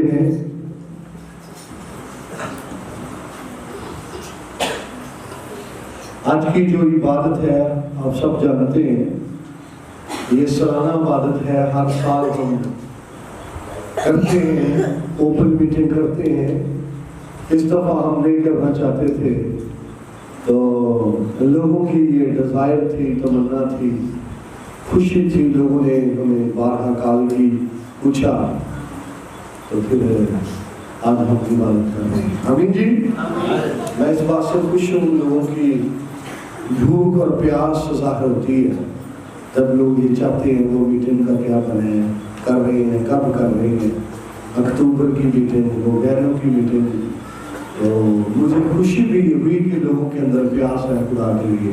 ہیں آج کی جو عبادت ہے آپ سب جانتے ہیں، یہ سالانہ عبادت ہے۔ ہر سال ہم کرتے ہیں، اوپن میٹنگ کرتے ہیں۔ اس دفعہ ہم نہیں کرنا چاہتے تھے، تو لوگوں کی یہ ڈیزائر تھی، تمنا تھی، خوشی تھی، لوگوں نے ہمیں بارہا کال کی پوچھا، تو پھر آج ہم عبادت کر رہے ہیں۔ آمین جی۔ میں اس بات سے خوش ہوں، لوگوں کی بھوک اور پیاس ظاہر ہوتی ہے جب لوگ یہ چاہتے ہیں وہ میٹنگ کا کیا بنے کر رہے ہیں، کب کر رہے ہیں، اکتوبر کی میٹنگ، وہ غیروں کی میٹنگ۔ تو مجھے خوشی بھی ہوئی کہ لوگوں کے اندر پیاس ہے خدا کے لیے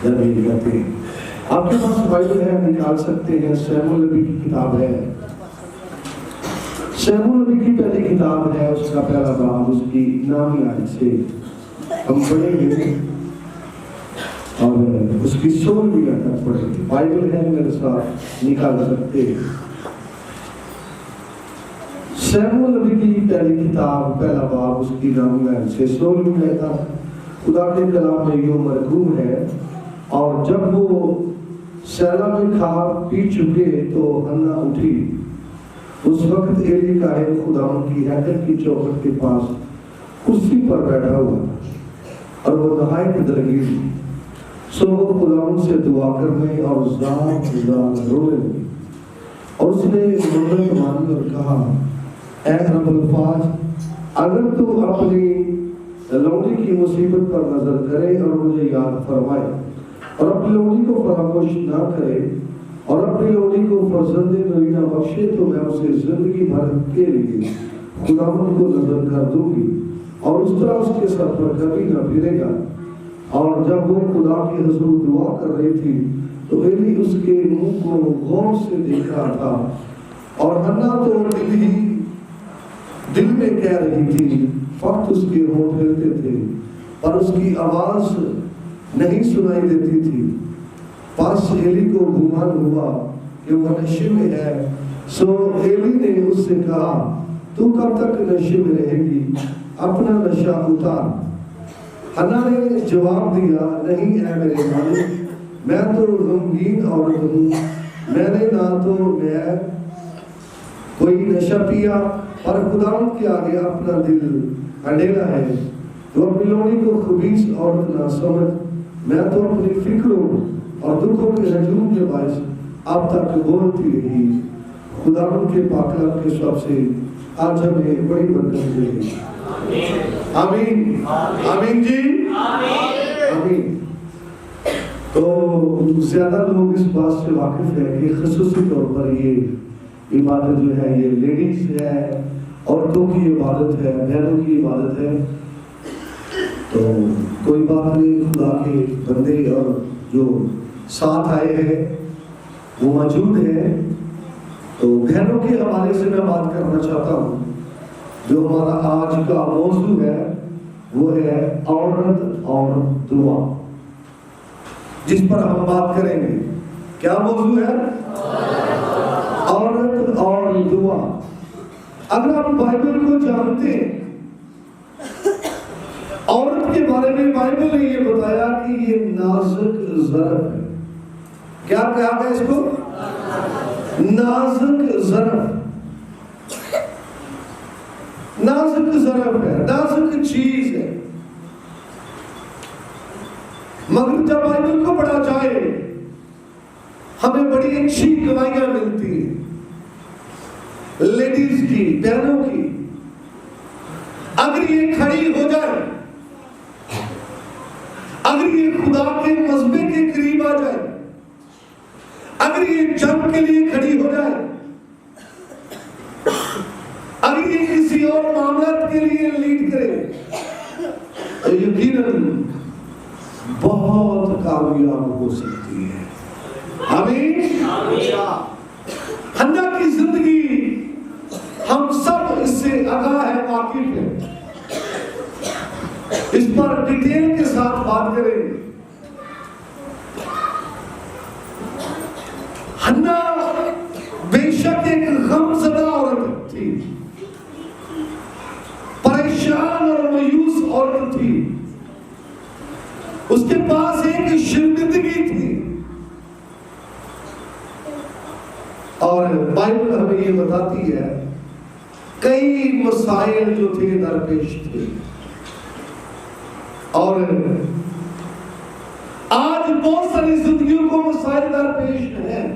جب یہ کہتے ہیں۔ آپ کے پاس بائبل ہے، نکال سکتے ہیں، سیموئیل نبی کی کتاب ہے۔ سیموئیل نبی کی پہلی کتاب ہے، اس کا پہلا باب، اس کی نامی آیت سے ہم پڑھیں گے اور اس کی 16ویں آیت تک پڑھیں گے۔ بائبل ہے میرے ساتھ، نکال سکتے ہیں۔ سیموئیل نبی کی پہلی کتاب پہلا باب، اس کی نامی آیت سے 16ویں آیت تک خدا کے کلام میں یوں مرقوم ہے۔ اور جب وہ سیلا میں کھا پی چکے تو حنا اٹھی۔ اس وقت ایلی کاہن خداوند کی ہیکل کی چوکھٹ کے پاس کرسی پر بیٹھا ہوا اور وہ نہایت دلگیر تھی۔ سو وہ خداوند سے دعا کرنے اور زار رونے لگی، اور اس نے منت مانی اور کہا، اے رب الفاظ، اگر تو اپنی لونڈی کی مصیبت پر نظر کرے اور مجھے یاد فرمائے اور اپنی لونڈی کو فراموش نہ کرے اور اپنی لونڈی کو فرزند نوینہ بخشے، تو میں اسے زندگی بھر کے لیے خداوند کو نظر کر دوں گی اور اس طرح اس کے سر پر کبھی نہ پھرے گا۔ اور جب وہ خدا کے حضور دعا کر رہی تھی تو ایلی اس کے منہ کو غور سے دیکھ رہا تھا، اور حنا تو دل میں کہہ رہی تھی، فقط اس کے ہونٹ ہلتے تھے پر اس کی آواز نہیں سنائی دیتی تھی۔ پاس ایلی کو گمان ہوا کہ وہ نشے میں ہے، سو ایلی نے اس سے کہا، تو کب تک نشے میں رہے گی؟ اپنا نشہ اتار۔ حنا نے جواب دیا، نہیں اے میرے مالک، میں تو غمگین عورت ہوں، میں نے نہ تو میں کوئی نشہ پیا اور خداوند کے آگے اپنا دل اندھیرا ہے۔ تو اپنی لونڈی کو خبیث عورت نہ سمجھ، میں تو اپنی فکروں اور دکھوں کے ہجوم کے باعث اب تک بولتی رہی۔ خداوند کے پاک کلام کے سب سے آج ہمیں بڑی برکت دے۔ آمین آمین جی آمین۔ تو زیادہ لوگ اس بات سے واقف ہیں کہ خصوصی طور پر یہ عبادت جو ہے یہ لیڈیز ہے، عورتوں کی عبادت ہے، بہنوں کی عبادت ہے۔ تو کوئی بات نہیں، خدا کے بندے اور جو ساتھ آئے ہیں وہ موجود ہیں۔ تو بہنوں کے حوالے سے میں بات کرنا چاہتا ہوں۔ جو ہمارا آج کا موضوع ہے وہ ہے عورت اور دعا، جس پر ہم بات کریں گے۔ کیا موضوع ہے؟ عورت اور دعا۔ اگر آپ بائبل کو جانتے ہیں، عورت کے بارے میں بائبل نے یہ بتایا کہ یہ نازک ظرف ہے۔ کیا کہا گیا اس کو؟ نازک ظرف، نازک ظرف ہے، نازک چیز ہے۔ مگر جب بائبل کو پڑھا جائے ہمیں بڑی اچھی گواہیاں ملتی ہیں لیڈیز کی، بہنوں کی۔ اگر یہ کھڑی ہو جائے، اگر یہ خدا کے مذہبے کے قریب آ جائے، اگر یہ جنگ کے لیے کھڑی ہو جائے، اگر یہ کسی اور معاملات کے لیے لیڈ کرے، تو یقیناً بہت کامیاب ہو سکتی ہے۔ آمین۔ حنا کی زندگی ہم سب اس سے آگاہ ہے، واقف ہے، اس پر ڈیٹیل کے ساتھ بات کریں۔ حنا بے شک ایک غم زدہ عورت تھی، عورت تھی، اس کے پاس ایک شرمندگی تھی، اور بائبل ہمیں یہ بتاتی ہے کئی مسائل جو تھے درپیش تھے. اور آج بہت ساری زندگیوں کو مسائل درپیش ہیں.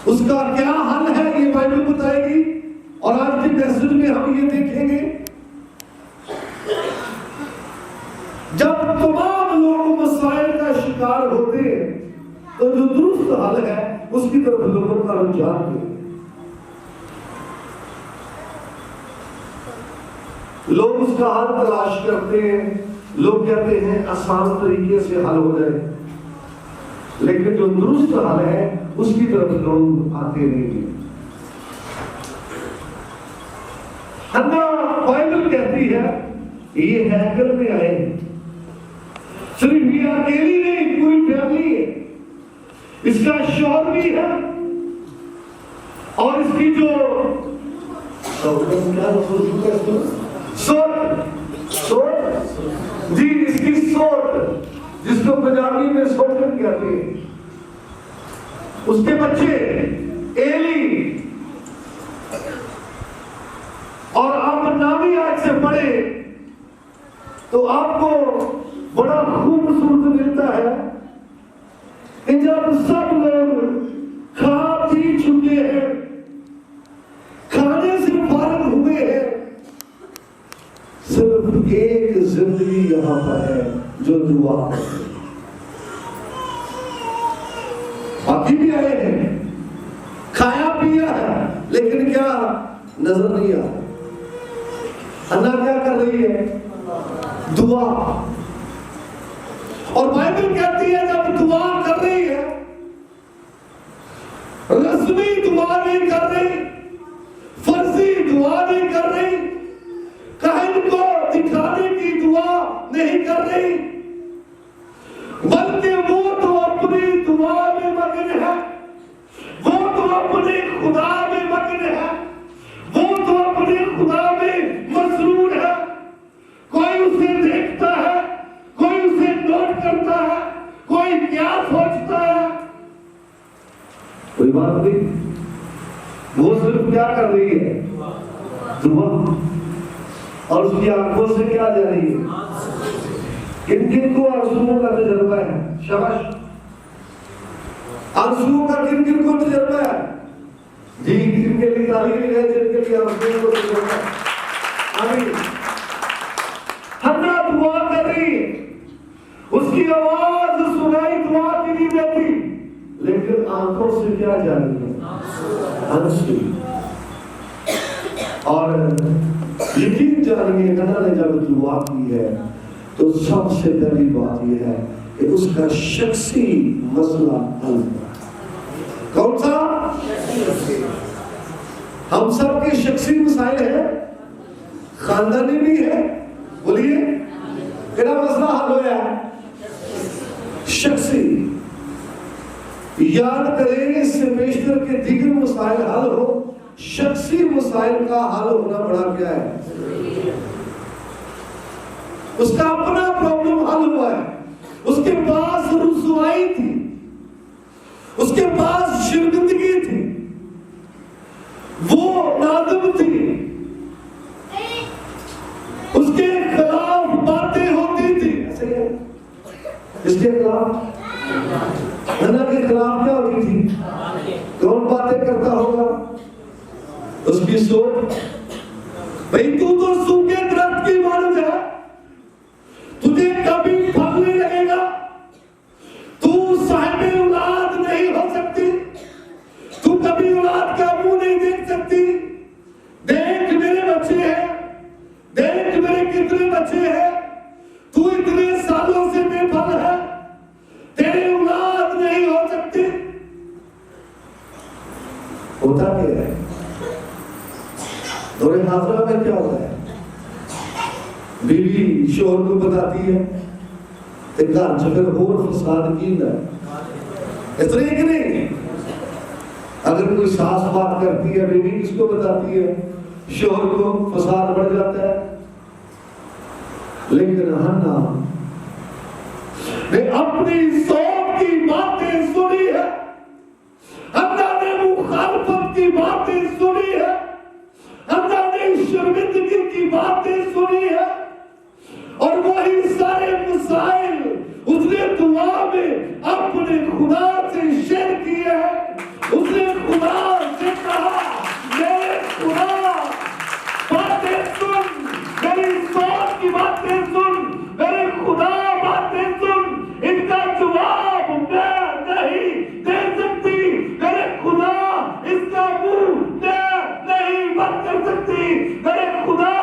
اس کا کیا حل ہے یہ بائبل بتائے گی، اور آج کے میسج میں ہم یہ دیکھیں گے جب تمام لوگ مسائل کا شکار ہوتے ہیں تو جو درست حل ہے اس کی طرف لوگوں کا رجحان ہے. لوگ اس کا حل تلاش کرتے ہیں، لوگ کہتے ہیں آسان طریقے سے حل ہو جائے، لیکن جو درست حل ہے اس کی طرف لوگ آتے نہیں ہیں. حنا بائبل کہتی ہے یہ ہیکل میں آئے صرف یہ اکیلی نہیں، پوری فیملی ہے، اس کا شوہر بھی ہے، اور اس کی جو جی اس کی سوٹ، جس کو پنجابی میں سوٹن کہتے ہیں، اس کے بچے ایلی، اور آپ نامی آج سے پڑھے تو آپ کو بڑا خوبصورت ملتا ہے کہ جب سب لوگ کھا پی چکے ہیں، کھانے سے فارغ ہوئے ہیں، صرف ایک زندگی یہاں پر ہے جو دعا ہے. باقی بھی آئے ہیں، کھایا پیا ہے، لیکن کیا نظر نہیں آ رہا. حنا کیا کر رہی ہے؟ دعا. اور بائبل کہتی ہے جب دعا کر رہی ہے، رسمی دعا نہیں کر رہی، فرضی دعا نہیں کر رہی، کاہن کو دکھانے کی دعا نہیں کر رہی، بلکہ وہ تو اپنی دعا میں مگن ہے، وہ تو اپنے خدا میں مگن ہے، وہ تو اپنے خدا میں مسرور ہے. کوئی اسے دیکھتا ہے، کوئی اسے نوٹ کرتا ہے، کوئی کیا سوچتا ہے، کوئی بات نہیں. وہ صرف کیا کر رہی ہے؟ دعا. اور اس کی آنکھوں سے کیا جا رہی ہے؟ کن کن کو آنسوؤں کا تجربہ ہے؟ شاباش. آنسوؤں کا کن کن کو تجربہ ہے؟ جی جن کے لیے تعلیم ہے، جن کے لیے آنسوؤں کو تجربہ ہے. آمین. حنا دعا کر رہی ہے، اس کی آواز سنائی دعا کی نہیں دیتی، لیکن آنکھوں سے کیا جا رہی ہے؟ آنسو. اور یقین جانیے حنا نے جب دعا کی ہے تو سب سے پہلی بات یہ ہے کہ اس کا شخصی مسئلہ حل ہوا. کون سا؟ ہم سب کے شخصی مسائل ہیں، خاندانی بھی ہے. بولیے کہنا مسئلہ حل ہوا ہے؟ شخصی. یاد کریں اس سے بیشتر کے دیگر مسائل حل ہو، شخصی مسائل کا حل ہونا بڑا کیا ہے؟ اس کا اپنا پرابلم حل ہوا ہے. اس کے پاس رسوائی تھی، اس کے پاس شرمندگی تھی، وہ نادم تھی، اس کے خلاف باتیں ہوتی تھی. ایسے ہی ہے اس کے خلاف، حنا کے خلاف کیا ہوتی تھی؟ کون باتیں کرتا ہوگا؟ اس کی سوچ. بھئی تو سوکھے درخت کی مانند ہے، تجھے کبھی پھل نہیں لگے گا، تو صاحب اولاد نہیں ہو سکتی، تو کبھی اولاد کا منہ نہیں دیکھ سکتی. دیکھ میرے بچے ہیں، دیکھ میرے کتنے بچے ہیں، تو اتنے سالوں سے بے پھل ہے، تیرے اولاد نہیں ہو سکتی. ہوتا کیا ہے؟ دور حاضرہ میں کیا ہوتا ہے؟ بیوی شوہر کو بتاتی ہے کہ گھر چکر اور فساد کی ہے. اس طرح کہ نہیں، اگر کوئی ساس بات کرتی ہے بیوی کس کو بتاتی ہے؟ شوہر کو فساد بڑھ جاتا ہے. لیکن ہنا نے اپنی سوچ کی باتیں سنی ہے, ہنا نے مخالفت کی باتیں سنی ہے, ہنا نے شرمندگی کی باتیں سنی ہے, اور وہی سارے مسائل اس نے دعا میں اپنے خدا سے شیئر کیے ہیں. اس نے خدا سے کہا میرے خدا باتیں سن, میری سوچ کی باتیں سن, میرے خدا باتیں سن, ان کا جواب میں نہیں دے سکتی, میرے خدا اس کا منہ میں نہیں بند کر سکتی, میرے خدا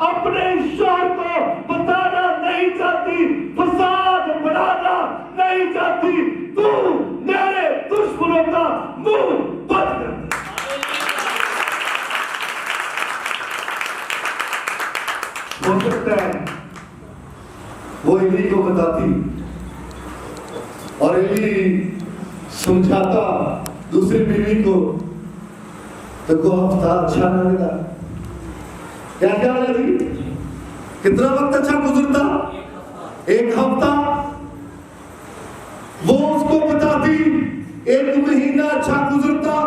اپنے شوہر کو بتانا نہیں چاہتی, فساد بڑھانا نہیں چاہتی, تو میرے دشمنوں کا منہ بند کر. ہو سکتا ہے وہ ایلی کو بتاتی اور ایلی سمجھاتا دوسری بیوی کو, تو کو ہفتہ اچھا نہ لگا. کیا کیا لگی, کتنا وقت اچھا گزرتا, ایک ہفتہ. وہ اس کو بتاتی ایک مہینہ اچھا گزرتا,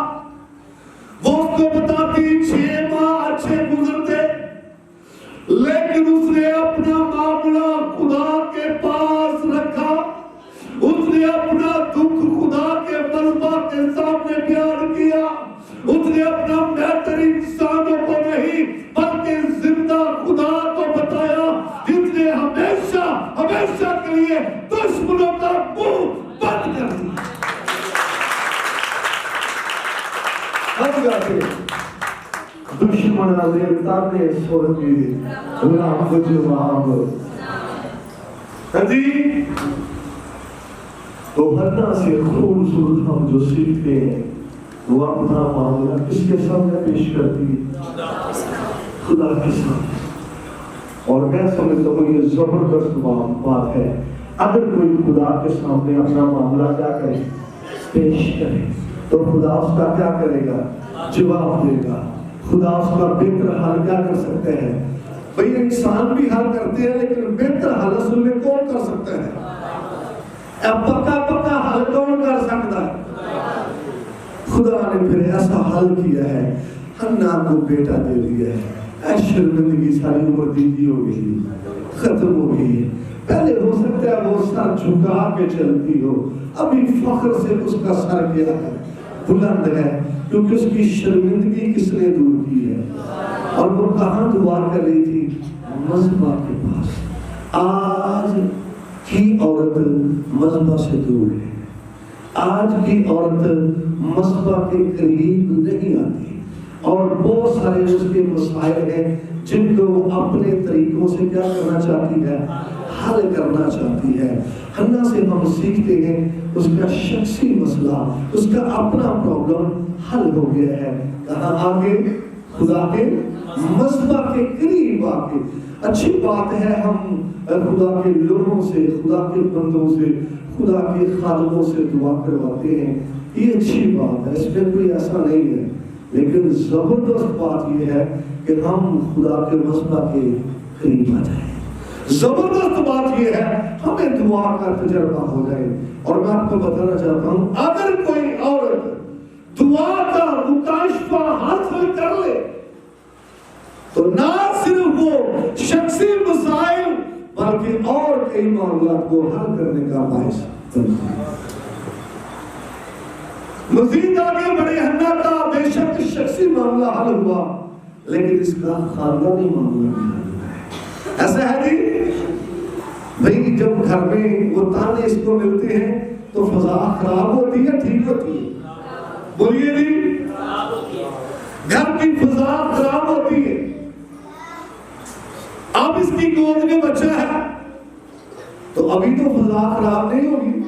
وہ اس کو بتاتی 6 ماہ اچھے گزرتے. لیکن اس نے اپنا معاملہ خدا کے پاس رکھا, اس نے اپنا دکھ خدا کے مذبح کے سامنے بیان کیا, اس نے اپنا بہتر انسانوں کو نہیں بلکہ زندہ خدا کو بتایا جس نے ہمیشہ ہمیشہ کے لیے دشمنوں کا منہ بند کر دیا. ہم گاتے دشمن دیوتا نے سوچی غلام کو جواب. جی تو ہنا سے خوبصورت ہم جو سیکھتے ہیں وہ اپنا معاملہ کس کے سامنے پیش کرتی ہے, خدا کے سامنے. اور میں سمجھتا ہوں یہ زبردست بات ہے. اگر کوئی خدا کے سامنے اپنا معاملہ کیا کرے, پیش کرے, تو خدا اس کا کیا کرے گا, جواب دے گا. خدا اس کا بہتر حل کیا کر سکتے ہیں. بھئی انسان بھی حل کرتے ہیں لیکن بہتر حل اصل میں کون کر سکتا ہے, اب پکا حل کون کر سکتا ہے. خدا نے پھر ایسا حل کیا ہے, ہنا کو بیٹا دے دیا ہے. اے شرمندگی ساری عمر دیدی ہو گئی, ختم ہو گئی ہے. پہلے ہو سکتا ہے وہ سر جھکا کے چلتی ہو, ابھی فخر سے اس کا سر کیا ہے, بلند ہے, کیونکہ اس کی شرمندگی کس نے دور کی ہے. اور وہ کہاں دعا کر رہی تھی, مذبح کے پاس. آج کی عورت مذبح سے دور ہے, آج کی عورت مذبح کے قریب نہیں آتی, اور بہت سارے اس کے مسائل ہیں جن کو اپنے طریقوں سے کیا کرنا چاہتی ہے, حل کرنا چاہتی ہے. ہنا سے ہم سیکھتے ہیں اس کا شخصی مسئلہ, اس کا اپنا پرابلم حل ہو گیا ہے. کہاں آگے, خدا کے مذبح کے قریب آگے. اچھی بات ہے ہم خدا کے لوگوں سے, خدا کے بندوں سے, خدا کے خادموں سے دعا کرواتے ہیں, یہ اچھی بات ہے, اس میں کوئی ایسا نہیں ہے. لیکن زبردست بات یہ ہے کہ ہم خدا کے مذبح کے قریب آ جائیں. زبردست بات یہ ہے ہمیں دعا کا تجربہ ہو جائے. اور میں آپ کو بتانا چاہتا ہوں, اگر کوئی عورت دعا کا مکاشفہ حاصل کر لے تو نہ صرف وہ شخصی مسائل بلکہ اور کئی معاملات کو حل کرنے کا باعث بنتی ہے. مزید آگے بڑے ہنا کا بے شک شخصی معاملہ حل ہوا, لیکن اس کا خاندانی معاملہ بھی حل ہوا ہے. ایسا ہے جی بھئی, جب گھر میں وہ تانے اس کو ملتے ہیں تو فضا خراب ہوتی ہے, ٹھیک ہوتی ہے, بولیے جی, گھر کی فضا خراب ہوتی ہے. اب اس کی گود میں بچہ ہے تو ابھی تو فضا خراب نہیں ہوگی,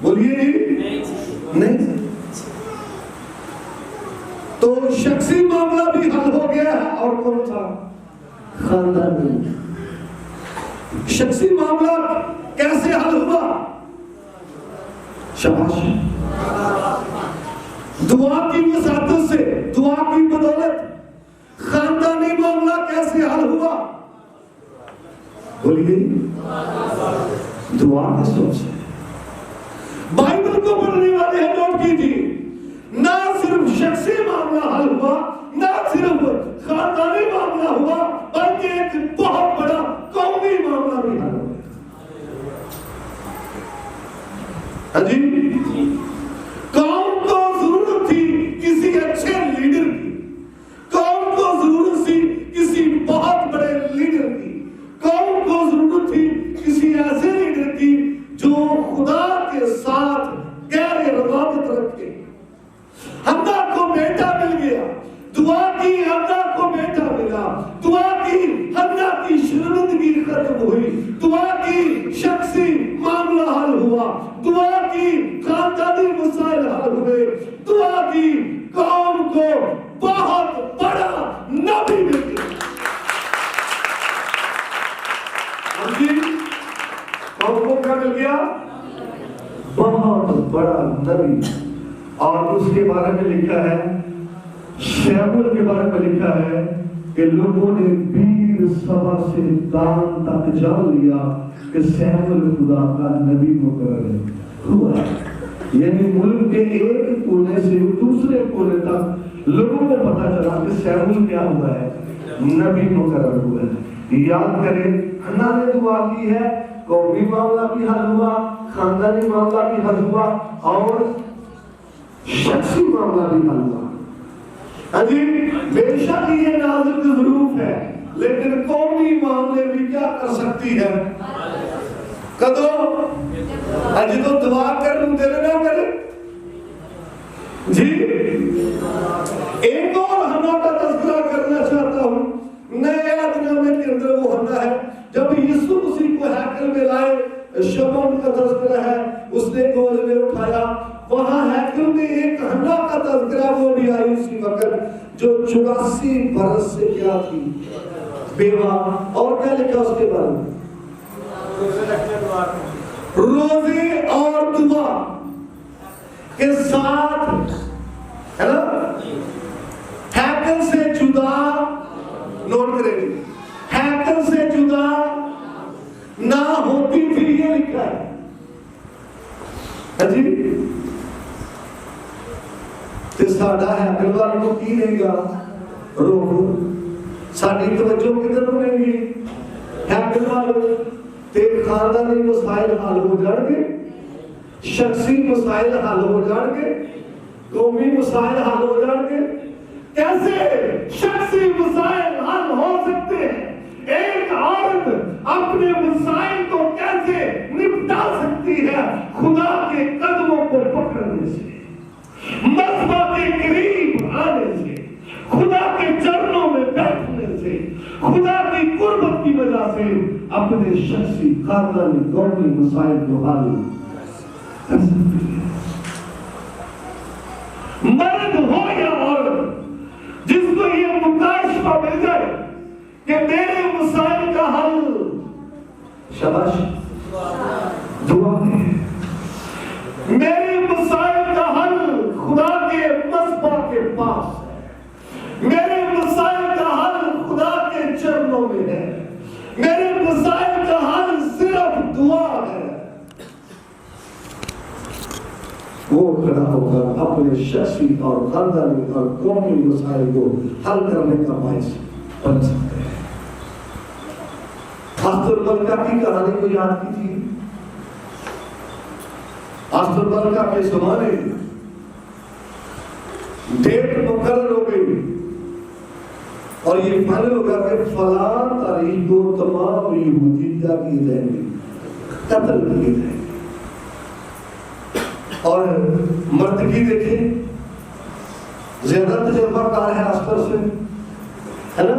بولیے جی, نہیں. تو شخصی معاملہ بھی حل ہو گیا ہے, اور کون سا, خاندانی. شخصی معاملہ کیسے حل ہوا, شاباش, دعا کی وسعت سے, دعا کی بدولت. خاندان کیسے حل ہوا؟ بولیے دعا کے سوچ سے. بائبل کو پڑھنے والے ہیں نوٹ کیجیے، نہ صرف شخصی معاملہ حل ہوا، نہ صرف خاندانی معاملہ ہوا، بلکہ ایک بہت بڑا قومی معاملہ بھی حل ہوا. ہاں جی، قوم کو ضرورت تھی کسی اچھے لیڈر کی، قوم کو ضرورت تھی کسی بہت بڑے لیڈر کی، قوم کو ضرورت تھی کسی ایسے لیڈر کی جو خدا کے ساتھ گہرے روابط رکھے. حنا کو بیٹا مل گیا، دعا کی حنا کو بیٹا ملا، دعا کی حنا کی شرمندگی ختم ہوئی، دعا کی شخصی معاملہ حل ہوا، دعا کی خاندانی مسائل حل ہوئے، دعا کی قوم کو بہت بڑا نبی مل گیا. قوم کو کیا مل گیا؟ بہت بڑا نبی. اور اس کے بارے میں لکھا ہے، شیمول کے بارے میں لکھا ہے کہ لوگوں نے بیر سبا سے دان تک جان لیا کہ شیمول خدا کا نبی مقرر ہوا. یعنی ملک کے ایک کونے سے دوسرے کونے تک لوگوں کو پتا چلا کہ شیمول کیا ہوا ہے؟ نبی مقرر ہوا ہے. یاد کریں، حنا نے دعا کی ہے، قومی معاملہ بھی حل ہوا، خاندانی معاملہ بھی حل ہوا، اور شخصی معاملہ بھی حل ہوا. عجیب، بے شک یہ نازک ظروف ہے، لیکن قومی معاملے بھی کیا کر سکتی ہے؟ کدو اجی تو دعا کر لوں دل نہ کرے. جی ایک اور حنا کا تذکرہ کرنا چاہتا ہوں. نئے عہد نامے کے اندر وہ حنا ہے جب یسوع مسیح کو ہیکل میں لائے، شمعون کا تذکرہ ہے، اس نے گود میں اٹھایا. وہاں ہیکل میں ایک حنا کا تذکرہ وہ بھی آئی اسی وقت جو 84 برس سے کیا تھی؟ بیوہ. اور کیا لکھا اس کے بارے میں؟ روزے اور دعا کے ساتھ، ہے نا، ہیکل سے جدا، نوٹ کریں گے، ہیکل سے جدا نہ ہوتی تھی، یہ لکھا ہے. جی تے ساڈا ہیکل والوں کو کی رہے گا؟ روح. ساڈی توجہ کدھر رہے گی؟ ہیکل والوں. تے خاندانی مسائل حل ہو جان گے، شخصی مسائل حل ہو جان گے، قومی مسائل حل ہو جان گے. کیسے شخصی مسائل حل ہو سکتے ہیں؟ ایک عورت اپنے مسائل کو کیسے نپٹا سکتی ہے؟ خدا کے قدموں کو پکڑنے سے، مذبح کے قریب آنے سے، خدا کے چرنوں میں بیٹھنے سے، خدا کی قربت کی وجہ سے اپنے شخصی خاندانی قومی مسائل کو حل کر سکتی ہے. مرد ہو یا عورت، جس کو یہ مکاشفہ مل جائے کہ میرے مسائل کا حل شاباش دعا ہے، میرے مسائل کا حل خدا کے مذبح کے پاس ہے، میرے مسائل کا حل خدا کے چرنوں میں ہے، میرے مسائل کا حل صرف دعا ہے. وہ کھڑا ہو کر اپنے شخصی اور خاندانی اور قومی مسائل کو حل کرنے کا باعث بن سکتے ہیں. آستر ملکہ کی کہانی کو یاد کی تھی. آستر ملکہ کے زمانے ڈیٹ مقرر ہو گئی اور یہ فائنل ہوگا کہ فلاں تاریخ کو تمام یہودی کیا کیے جائیں گے؟ قتل کیے جائیں گے. اور مردگی دیکھیں، زیادہ تجربہ کار ہے آستر سے، ہے نا.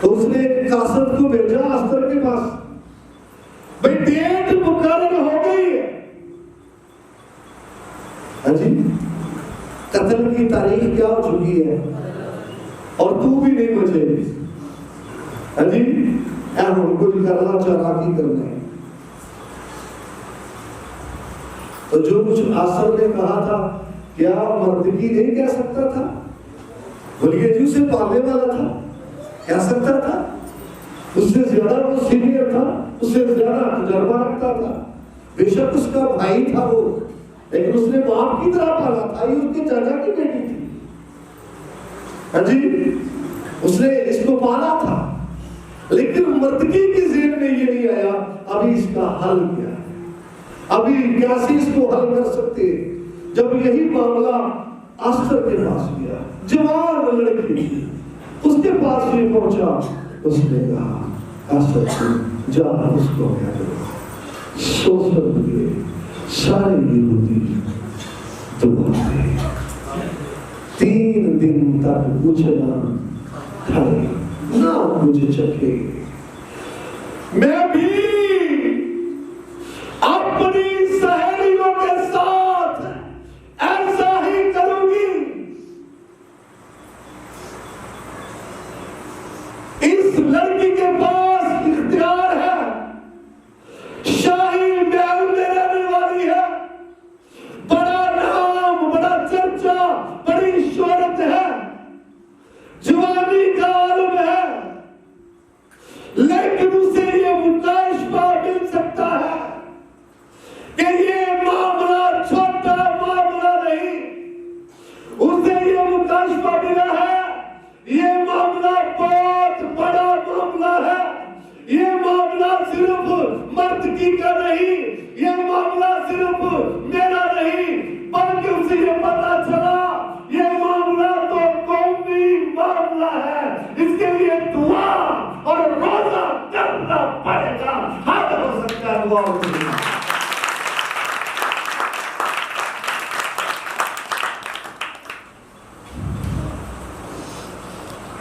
تو اس نے قاصد کو بھیجا آستر کے پاس، بھئی ڈیٹ مقرر ہو گئی ہے. ہاں جی، قتل کی تاریخ کیا ہو چکی ہے اور تو بھی نہیں بچے. ہاں جی، اے ہم کچھ کرنا چالاکی کرنا ہے. تو جو کچھ آسر نے کہا تھا کیا مردگی نہیں کہہ سکتا تھا؟ بلکہ جو سے پالنے والا تھا. کہہ سکتا تھا؟ اس سے زیادہ وہ سینئر تھا، اس سے زیادہ تجربہ رکھتا تھا، بے شک اس کا بھائی تھا وہ، لیکن اس نے باپ کی طرح پالا تھا، یہ اس کے چاچا کی بیٹی تھی، ہاں جی، اس نے اس کو پالا تھا، لیکن مردگی کی ذہن میں یہ نہیں آیا ابھی اس کا حل کیا ہے، ابھی کیسے اس کو حل کر سکتے ہیں۔ جب یہی معاملہ آسٹر کے پاس گیا، جوان لڑکی تھی، اس کے پاس یہ پہنچا، اس نے کہا آسٹر سے جا اس کو کہہ دو سوسر کے سارے یہودی دعا دے 3 دن تک کچھ نہ کھائے نہ مجھے چکھے، میں بھی اپنی سہیلیوں کے ساتھ ایسا ہی کروں گی۔ اس لڑکی کے پاس اختیار ہے، شاہی محل میں رہنے والی ہے، بڑا نام، بڑا چرچا، بڑی شہرت ہے، جوانی کا عالم ہے، لیکن اسے یہ مکاشفہ مل سکتا ہے کہ یہ معاملہ چھوٹا معاملہ نہیں، اسے یہ مکاشفہ ملا ہے یہ معاملہ بہت بڑا معاملہ ہے، یہ معاملہ صرف مرد کی کا نہیں، یہ معاملہ صرف میرا نہیں، بلکہ اسے یہ پتا چلا یہ معاملہ تو قومی معاملہ ہے، اس کے لیے دعا اور روزہ کرنا پڑے گا، حد ہو سکتا ہے دعا ہوتی ہے۔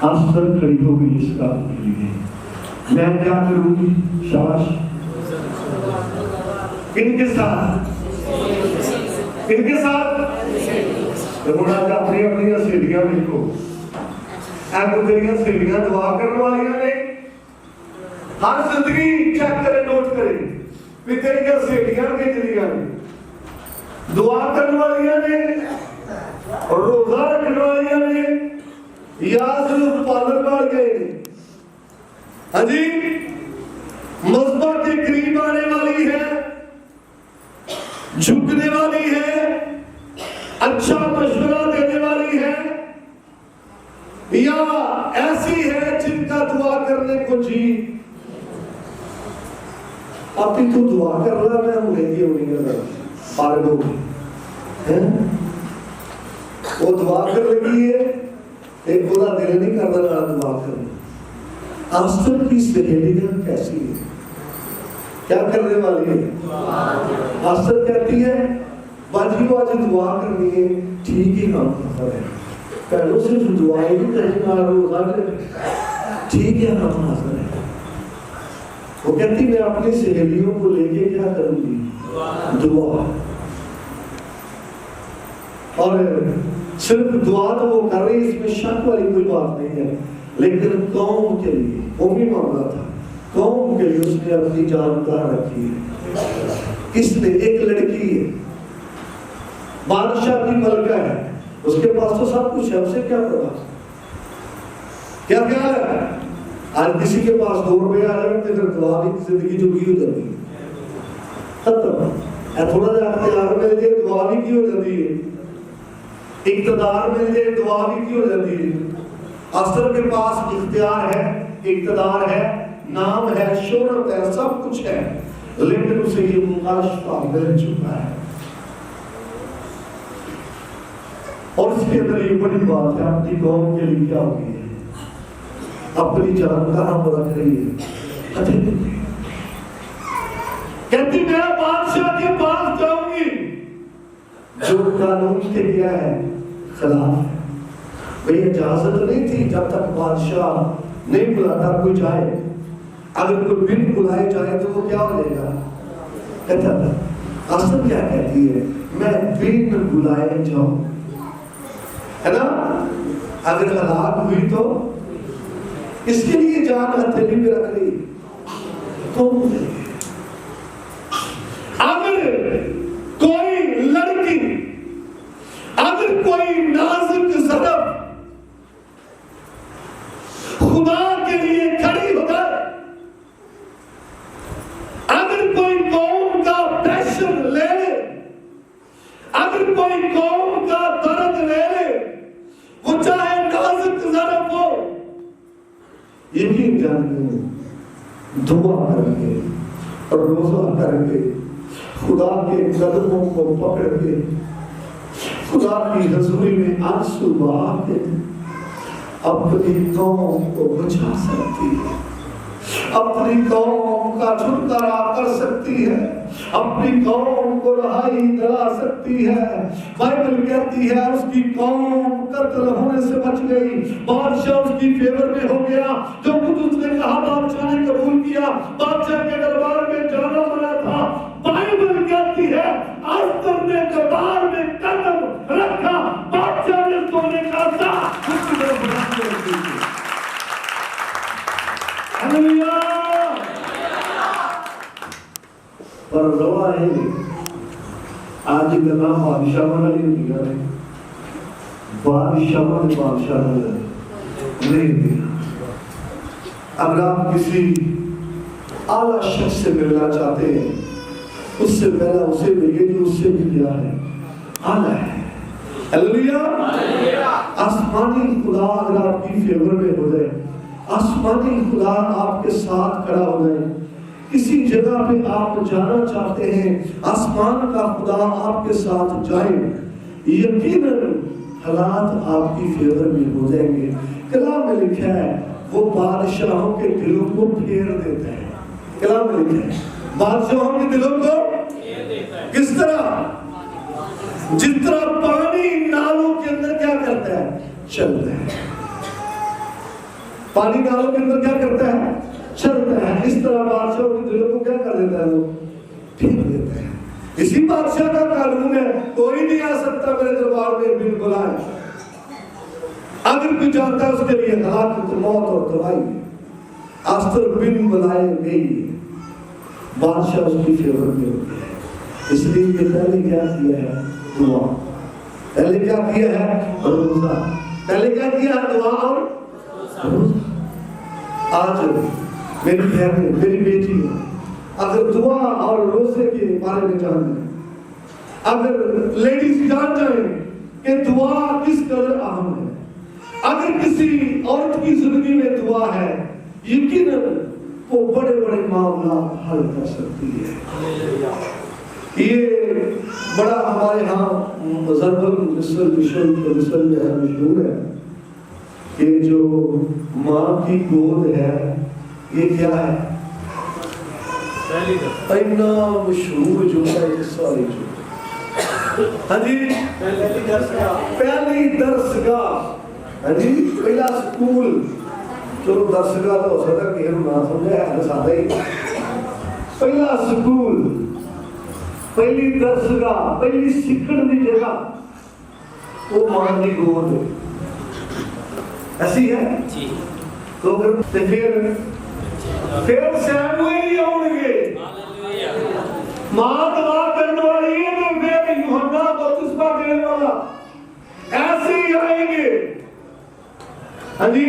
آسٹر کھڑی ہو گئی اس کام کے لیے، میں کیا کروں گی؟ شاباش، کن کے ساتھ؟ کن کے ساتھ؟ اپنی اپنی سہیلیاں لکھو، ایک تیریاں سہیلیاں دعا کرنے والیاں نے، ہر زندگی چیک کرے، نوٹ کرے کہ تیریاں سہیلیاں کے جلیاں نے، دعا کرنے والیاں نے، روزہ رکھنے والیاں نے، یا صرف پارلر مار گئے ہیں، ہاں جی، مذہب کے قریب آنے والی ہے، جھکنے والی ہے، اچھا مشورہ دینے والی ہے، یا ایسی ہے جن کا دعا کرنے کو جی اب بھی تو دعا کر رہا میں ہوں گے ہوگی پارے لوگ وہ دعا کر لگی ہے، ایک بولا دل نہیں کر رہا دعا کرنا۔ آسٹر کی سہیلیاں کیسی ہے؟ کیا کرنے والی ہے؟ آسٹر کہتی ہے باجی کو آج دعا کرنی ہے، ٹھیک ہی کام حاضر ہے، پہلو صرف دعا ہی کرنے والا روزہ کرے، ٹھیک ہے کام حاضر ہے۔ وہ کہتی میں اپنی سہیلیوں کو لے کے کیا کروں گی؟ دعا۔ اور صرف دعا تو وہ کر رہی، اس میں شک والی کوئی بات نہیں ہے، لیکن قوم کے لیے قومی معاملہ تھا، قوم کے لیے اس نے اپنی جان دار رکھی ہے۔ اس نے ایک لڑکی ہے، بادشاہ کی ملکہ ہے، اس کے پاس تو سب کچھ ہے، اسے کیا پتا؟ کیا خیال ہے؟ آج کسی کے پاس 2 روپے آ جائے تو پھر دعا بھی زندگی جو کی ہو جاتی ہے، ختم۔ تھوڑا جا اختیار مل جائے دعا بھی کی ہو جاتی ہے، اقتدار مل جائے دعا بھی کی ہو جاتی ہے۔ آسٹر کے پاس اختیار ہے، اقتدار ہے، نام ہے، شہرت ہے، سب کچھ ہے، لیکن اسے یہ مکاشفہ مل چکا ہے۔ اور اس کے اندر یہ بڑی بات ہے، اپنی قوم کے لیے کیا ہوئی ہے، اپنی جان کہاں پر رکھ رہی ہے؟ کہتی میں بادشاہ کے پاس جاؤں گی، جو قانون کے کیا ہے خلاف ہے۔ بھئی اجازت نہیں تھی جب تک بادشاہ نہیں بلاتا کوئی جائے، اگر کوئی بن بلائے جائے تو وہ کیا ہو جائے گا؟ کہتا تھا آسٹر کیا کہتی ہے؟ میں بن بلائے جاؤں، ہے نا؟ اگر ہلاک ہوئی تو اس کے لیے جان ہتھیلی میں رکھ لی تو اگر کوئی لڑکی، اگر کوئی نازک ضرب خدا یقین جانیے دعا کر کے اور روزہ کر کے خدا کے قدموں کو پکڑ کے خدا کی حضوری میں آنسو بہا کے اپنی قوم کو بچا سکتی ہے، اپنی قوم کا چھٹکارا کر سکتی ہے، اپنی قوم کو رہائی دلا سکتی ہے۔ بائبل کہتی ہے اس کی قوم قتل ہونے سے بچ گئی، بادشاہ اس کی فیور میں ہو گیا۔ جو کچھ اس نے کہا بادشاہ نے قبول کیا، بادشاہ کے دربار میں جانا منع تھا۔ بائبل کہتی ہے استر نے دربار میں قدم رکھا، بادشاہ نے سونے کا تھا اس کی طرف بڑھانے لگی۔ ہلیلویا۔ پر روا ہے آج گلا بادشاہ والی نہیں ہے، بادشاہ نے بادشاہ نہیں دیا۔ اگر آپ کسی اعلیٰ شخص سے ملنا چاہتے ہیں، اس سے پہلا اسے ملیے جو اس سے بھی کیا ہے، اعلیٰ ہے۔ ہلیلویا۔ آسمانی خدا اگر آپ کی فیور میں ہو جائے، آسمانی خدا آپ کے ساتھ کھڑا ہو جائے، کسی جگہ پہ آپ جانا چاہتے ہیں، آسمان کا خدا آپ کے ساتھ جائے، یقیناً حالات آپ کی فیور میں ہو جائیں گے۔ کلام میں لکھا ہے وہ بادشاہوں کے دلوں کو پھیر دیتا ہے۔ کلام میں لکھا ہے بادشاہوں کے دلوں کو کس طرح؟ جس طرح پانی نالوں کے اندر کیا کرتا ہے؟ چلتا ہے۔ پانی نالوں کے اندر کیا کرتا ہے؟ چلتا ہے۔ اس طرح بادشاہوں کے دلوں کو کیا کر دیتا ہے؟ وہ پھیر دیتا ہے۔ اسی بادشاہ کا قانون ہے، کوئی نہیں آ سکتا میرے دربار میں بن بلائے۔ اگر کوئی جانتا ہے اس کے لیے ہلاکت، موت اور تباہی ہے۔ آستر بن بلائے گئی، بادشاہ اس کی فیور میں ہوتی ہے۔ اس لیے یہ پہلے کیا کیا ہے؟ دعا۔ پہلے کیا کیا ہے؟ روزہ۔ پہلے کیا کیا ہے؟ دعا اور روزہ۔ آج میری بہنیں، میری بیٹی اگر دعا اور روزے کے بارے میں جان جائیں، اگر لیڈیز جان جائیں کہ دعا کس قدر اہم ہے، اگر کسی عورت کی زندگی میں دعا ہے، یقیناً وہ بڑے بڑے معاملات حل کر سکتی ہے۔ یہ بڑا ہمارے ہاں ضرب المثل مثل جو ہے مشہور ہے کہ جو ماں کی گود ہے یہ کیا ہے؟ اتنا مشہور جو ہے یہ ساری جو ہاں جی پہلی درسگاہ، ہاں جی پہلا سکول، چلو درسگاہ تو ہو سکتا کہ ہم نہ سمجھے ہے سادہ ہی، پہلا سکول، پہلی درسگاہ، پہلی سیکھن دی جگہ وہ ماں کی گود ہے۔ ایسی ہے تو پھر سیموئیل آؤں گے، ماں دعا کرنے والی ہے تو پھر یوحنا بپتسمہ دینے والا ایسے ہی آئیں گے۔ ہاں جی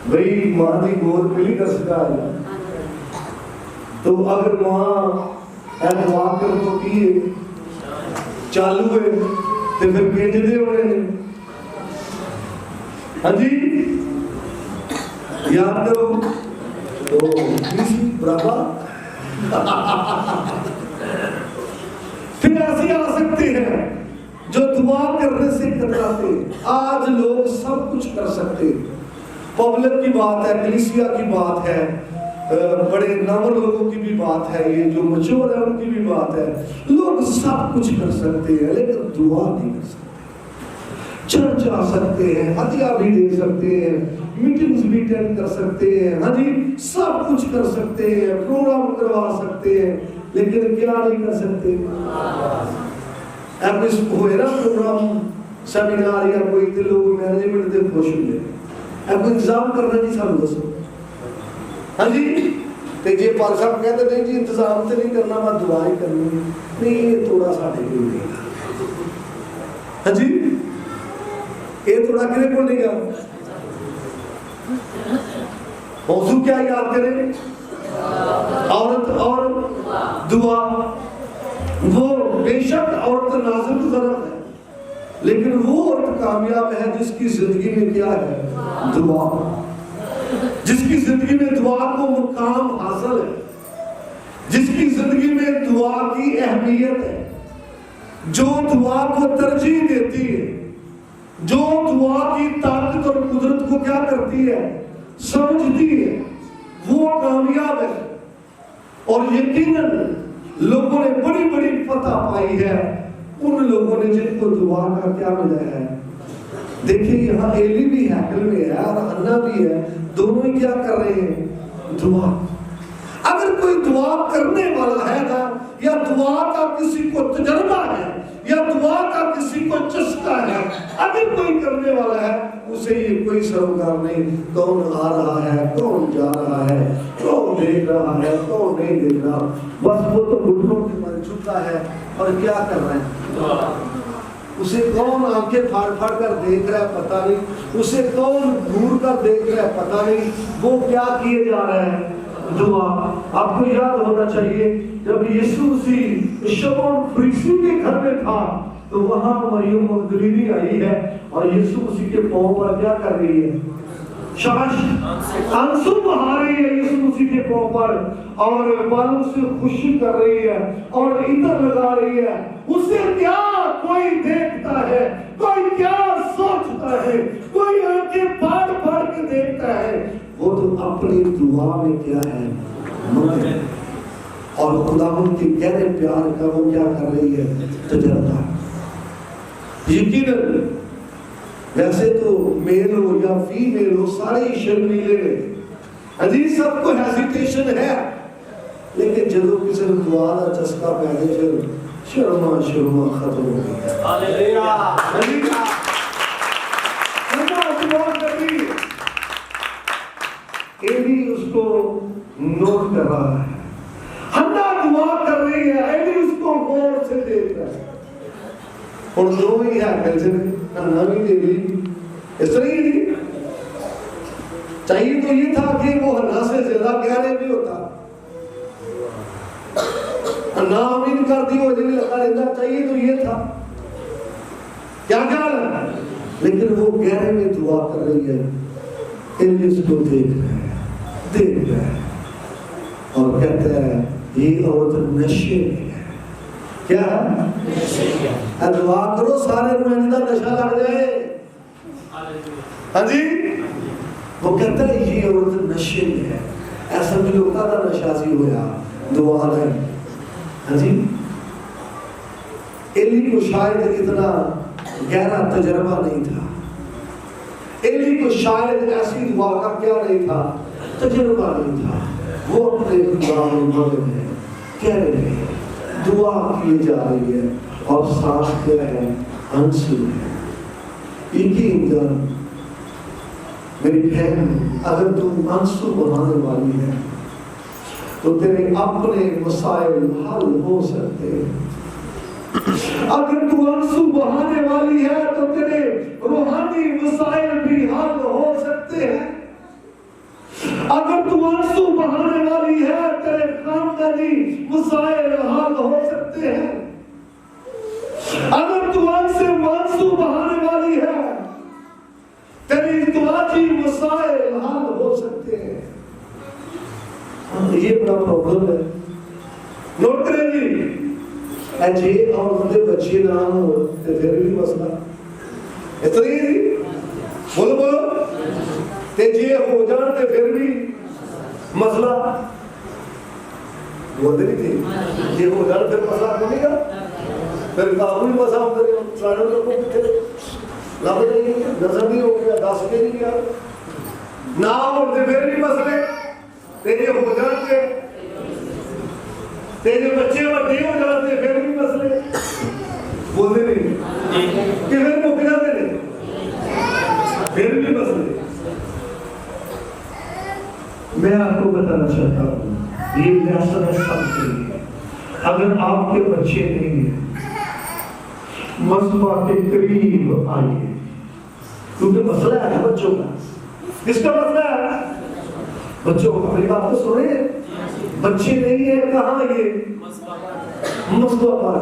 بھئی ماں دی گود پہلی درسگاہ ہے، تو اگر ماں دعا کرنے کی چالو ہے تو پھر بھیج دے ہوئے ہیں۔ ہاں جی یاد کرو تو کسی برابر پھر ایسے آ سکتے ہیں جو دعا کرنے سے کتراتے ہیں۔ آج لوگ سب کچھ کر سکتے ہیں، پبلک کی بات ہے، کلیسیا کی بات ہے، بڑے نامور لوگوں کی بھی بات ہے، یہ جو مچور ہے ان کی بھی بات ہے، لوگ سب کچھ کر سکتے ہیں لیکن دعا نہیں کر سکتے۔ چرچ آ سکتے ہیں، عطیہ بھی دے سکتے ہیں، میٹنگز بھی اٹینڈ کر سکتے ہیں، ہاں جی سب کچھ کر سکتے ہیں، پروگرام کروا سکتے ہیں، لیکن کیا نہیں کر سکتے؟ ایپس ہوئے نا پروگرام سیمینار یا کوئی تے لوگ مینجمنٹ دے خوش ہوئے اب انتظام کرنا جی سانو دسو، ہاں جی تے جے پال صاحب کہتے نہیں جی انتظام تے نہیں کرنا میں دعا ہی کرنی نہیں، یہ تھوڑا ساڈے کول نہیں گا، ہاں جی یہ تھوڑا کنے کول نہیں گا۔ موضوع کیا یاد کریں؟ عورت اور دعا۔ وہ بے شک عورت نازک ضرورت ہے لیکن وہ عورت کامیاب ہے جس کی زندگی میں کیا ہے؟ دعا۔ جس کی زندگی میں دعا کو مقام حاصل ہے، جس کی زندگی میں دعا کی اہمیت ہے، جو دعا کو ترجیح دیتی ہے، جو دعا کی طاقت اور قدرت کو کیا کرتی ہے، سمجھتی ہے، وہ کامیاب ہے۔ اور یقیناً لوگوں نے بڑی بڑی فتح پائی ہے ان لوگوں نے جن کو دعا کا کیا ملا ہے۔ دیکھیں یہاں ایلی بھی ہیکل میں ہے اور حنا بھی ہے، دونوں ہی کیا کر رہے ہیں، دعا۔ اگر کوئی دعا کرنے والا ہے نا، یا دعا کا کسی کو تجربہ ہے، یا دعا کا کسی کو چسکا ہے، اگر کوئی کرنے والا ہے، اسے یہ کوئی سروکار نہیں کون آ رہا ہے، کون جا رہا ہے، کون دیکھ رہا ہے، کون نہیں دیکھ رہا، بس وہ تو گھٹنوں کے بل جھکا ہے اور کیا کر رہا ہے۔ اسے کون آنکھیں پھاڑ پھاڑ کر دیکھ رہا ہے پتہ نہیں، اسے کون گھور کر دیکھ رہا ہے پتہ نہیں، وہ کیا کیے جا رہے ہیں، دعا۔ آپ کو یاد ہونا چاہیے جب یسوع مسیح شمعون فریسی کے گھر میں تھا تو وہاں مریم مگدلینی آئی ہے اور یسوع مسیح کے پاؤں پر کیا کر رہی ہے، شاباش، آنسو بہا رہی ہے یسوع مسیح کے پاؤں پر، اور بالوں سے خوشی کر رہی ہے اور عطر لگا رہی ہے۔ اسے کیا کوئی دیکھتا ہے، کوئی کیا سوچتا ہے، کوئی آنکھیں پھاڑ پھاڑ کے دیکھتا ہے، وہ تو اپنی دعا میں کیا ہے، مگن، اور خداوند کے گہرے پیار کا وہ کیا کر رہی ہے، تجربہ۔ یقیناً ویسے تو میل ہو یا فیمیل ہو سارے ہی شرمیلے ہیں، عزیز سب کو ہیزیٹیشن ہے، لیکن جدو کسی نے دعا کا چسکا پہنے پھر شرما ختم ہو گئی۔ ہاللیلویہ، ایلی اس کو نوٹ کر رہا ہے، حنا دعا کر رہی ہے، ایلی اس کو غور سے دیکھ رہا ہے، اور دو ہی ہے کیسے حنا بھی دے دی، اس طرح ہی نہیں چاہیے تو یہ تھا کہ وہ حنا سے زیادہ گہرے بھی ہوتا، حنا آمین کر دی وہ جنہیں لگا لیتا، چاہیے تو یہ تھا، کیا خیال ہے، لیکن وہ گہرے میں دعا کر رہی ہے، ایلی اس کو دیکھ رہے ہیں، دیکھ رہے ہیں، اور کہتا ہے یہ عورت نشے میں ہے، کیا ہے، دعا کرو سارے روحانیدہ نشہ لگ جائے، ہاں جی، وہ کہتا ہے یہ عورت نشے میں ہے، ایسا بھی لوگ کا نشازی ہویا دعا ہے، ہاں جی۔ ایلی کو شاید اتنا گہرا تجربہ نہیں تھا، ایلی کو شاید ایسی دعا کا کیا نہیں تھا، تجربہ نہیں تھا، وہ اپنے دعا میں مگن ہے، کہہ رہے ہیں دعا کی جا رہی ہے اور ساتھ کیا ہے، آنسو ہے۔ یقین کر میری بہن، اگر تم آنسو بہانے والی ہے تو تیرے اپنے مسائل حل ہو سکتے ہیں، اگر تو آنسو بہانے والی ہے تو تیرے روحانی مسائل بھی حل ہو سکتے ہیں، اگر تو آنسو بہانے والی ہے تیرے خاندانی مسائل حل ہو سکتے ہیں، اگر تو آنسو بہانے والی ہے تیری ازدواجی مسائل حل ہو سکتے ہیں۔ یہ بڑا پرابلم ہے، نوٹ کریں جی، جی اور بندے بچے نہ ہو تو پھر بھی مسئلہ اتنا ہی، بولو بولو، تے جی ہو جان تے پھر بھی مسئلہ، بولتے نہیں تھے یہ ہو جان پھر مسئلہ کو نہیں گا، پھر کافی مسئلہ ہوتا ہے، سارے لوگوں کو کتنے لب نہیں نظر نہیں ہو گیا، دس کے نہیں گیا، نہ ہوتے پھر بھی مسئلے، تے جی ہو جان تے تیرے بچے وڈے ہو جاتے پھر بھی مسئلے، بولتے نہیں کہ پھر مک جاتے نہیں، پھر بھی مسئلے۔ میں آپ کو بتانا چاہتا ہوں یہ لیسن ہے سب کے لیے، اگر آپ کے بچے نہیں ہیں مذبح کے قریب آئیے، کیونکہ مسئلہ ہے بچوں کا، کس کا مسئلہ ہے، بچوں کا۔ میری بات کو سنیں، بچے نہیں ہیں کہاں، یہ مذبح پر،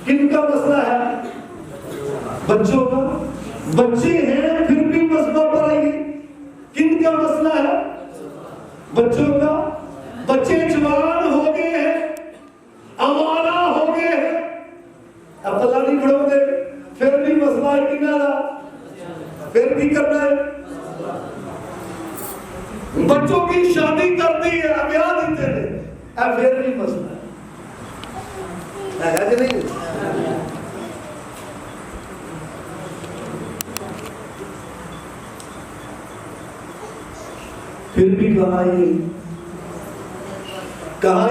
کن کا مسئلہ ہے، بچوں کا، بچے ہیں پھر بھی مذبح پر آئیے، کن کا مسئلہ ہے، بچوں کا بچے جوان ہو گئے ہیں، آوارہ ہو گئے ہیں، اب اللہ نہیں پڑھو گے پھر بھی مسئلہ ہے کہ نہ پھر بھی کرنا ہے. بچوں کی شادی کر دی ہے، اب یاد دیتے ہیں، اب پھر بھی مسئلہ ہے کہ نہیں؟ پھر بھی کہاں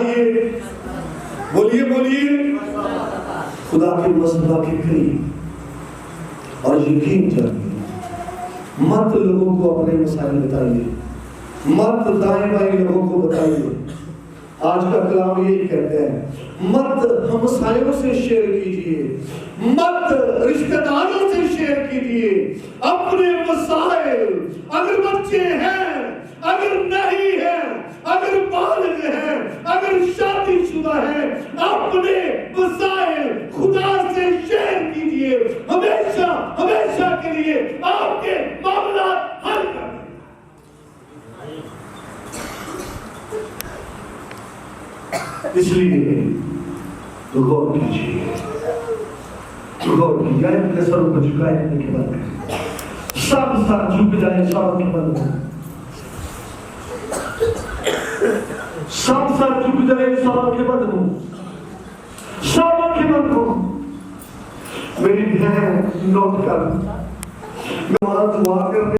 یہ بولیے خدا کے مسئلہ کے قریب اور یقین جانیے. مت لوگوں کو اپنے مسائل بتائیے، مت دائیں بائیں لوگوں کو بتائیے. آج کا کلام یہی کہتے ہیں، مت ہمسایوں سے شیئر کیجئے، مت رشتہ داروں سے شیئر کیجئے اپنے مسائل. اگر بچے ہیں، اگر نہیں ہیں، اگر بالغ ہیں، اگر شادی شدہ ہیں، اپنے مسائل خدا سے شیئر کیجئے. ہمیشہ کے لیے آپ کے معاملات حل کر دیں. اس لیے غور کیجیے، اپنے سروں کو جھکائے رکھنے کے بعد سب سر جھک جائے، سب کے بند ہو، سب سر جھک جائے، سب کے بند ہو، سب کے بند ہو. میری بہن نوٹ کر، میں وہاں دعا کرنے